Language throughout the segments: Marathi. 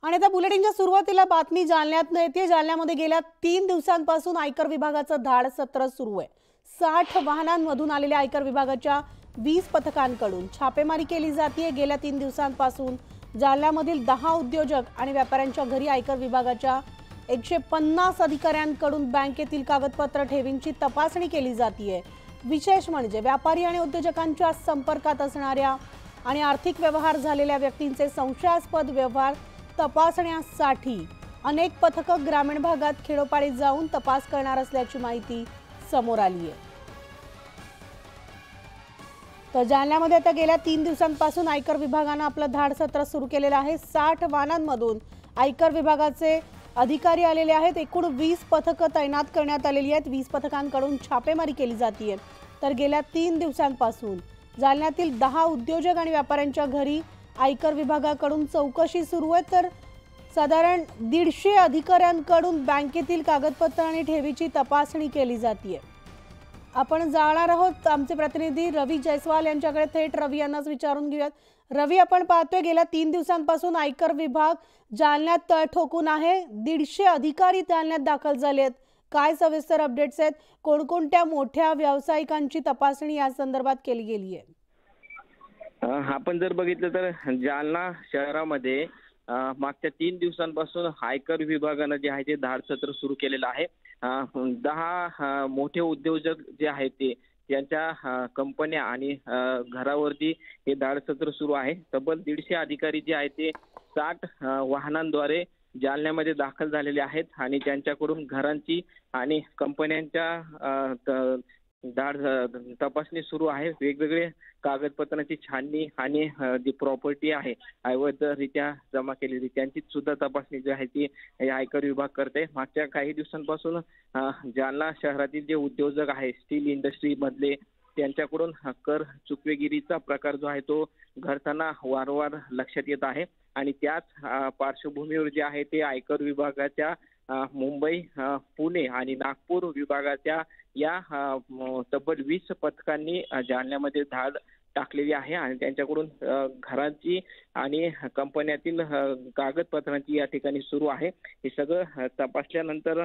आणि आता बुलेटिनच्या सुरुवातीला बातमी जालन्यात येते। जालन्यामध्ये गेल्या 3 दिवसांपासून आयकर विभागाचं धाड सत्र सुरू आहे। 60 वाहनांमधून आलेल्या आयकर विभागाच्या 20 पथकांकडून छापेमारी केली जाते। गेल्या 3 दिवसांपासून जालन्यामधील 10 उद्योजक आणि व्यापाऱ्यांच्या घरी आयकर विभागाच्या 150 अधिकाऱ्यांकडून बँकेतील कागदपत्र ठेवींची तपासणी केली जाते। विशेष म्हणजे व्यापारी आणि उद्योजकांच्या संपर्कात असणाऱ्या आणि आर्थिक व्यवहार झालेल्या व्यक्तींचे संशयास्पद व्यवहार तपासण्यासाठी अनेक पथकं ग्रामीण भागात खेडोपाडीत जाऊन तपास करणार असल्याची माहिती समोर आली आहे। तर जालन्यामध्ये आता गेल्या 3 दिवसांपासून आयकर विभागाने आपलं धाड सत्र सुरू केलेलं आहे। 60 वाहनांमधून आयकर विभागाचे अधिकारी आलेले आहेत। एकूण 20 पथकं तैनात करण्यात आलेली आहेत। 20 पथकांकडून छापेमारी केली जाते। तर गेल्या 3 दिवसांपासून जालन्यातील 10 उद्योजक आणि व्यापाऱ्यांच्या घरी आयकर विभागाकडून चौकशी सुरू आहे। तर साधारण 150 अधिकाऱ्यांकडून बँकेतील कागदपत्र आणि ठेवीची तपासणी केली जाते। आपण जाणार आहोत आमचे प्रतिनिधी रवी जयस्वाल यांच्याकडे। थेट रवी यांनाच विचारून घेऊयात। रवी, आपण पाहतोय गेल्या 3 दिवसांपासून आयकर विभाग जालन्यात तळ ठोकून आहे। 150 अधिकारी जालन्यात दाखल झालेत। काय सविस्तर अपडेट्स आहेत? कोणकोणत्या मोठ्या व्यावसायिकांची तपासणी या संदर्भात केली गेली आहे? आपण जर बघितलं तर जालना शहरामध्ये मागच्या 3 दिवसांपासून आयकर विभागानं जे आहे ते धाड सत्र सुरू केलेलं आहे। 10 मोठे उद्योजक जे आहेत ते त्यांच्या कंपन्या आणि घरावरती हे धाड सत्र सुरू आहे। तब्बल 150 अधिकारी जे आहेत ते 60 वाहनांद्वारे जालन्यामध्ये दाखल झालेले आहेत आणि त्यांच्याकडून घरांची आणि कंपन्यांच्या धाड तपासणी सुरू आहे। वेगवेगळे कागदपत्रांची छाननी आणि जी प्रॉपर्टी आहे अवैधरित्या जमा केलेली त्यांची सुद्धा तपासणी जी आहे ती आयकर विभाग करते। मागच्या काही दिवसांपासून जालना शहरातील जे उद्योजक आहे स्टील इंडस्ट्री मधले त्यांच्याकडून कर चुकवेगिरीचा प्रकार जो आहे तो घडताना वारंवार लक्षात येत आहे आणि त्याच पार्श्वभूमीवर जे आहे ते आयकर विभागाच्या मुंबई, पुणे आणि नागपूर विभागाच्या या तब्बल 20 पथकांनी जालन्यामध्ये धाड टाकलेली आहे आणि त्यांच्याकडून घरांची आणि कंपन्यातील कागदपत्रांची या ठिकाणी सुरू आहे। हे सगळं तपासल्यानंतर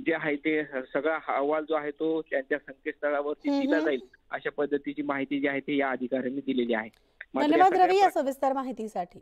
जे आहे ते सगळा अहवाल जो आहे तो त्यांच्या संकेतस्थळावरती दिला जाईल अशा पद्धतीची माहिती जी आहे ती या अधिकाऱ्यांनी दिलेली आहे। धन्यवाद रवी या सविस्तर माहितीसाठी।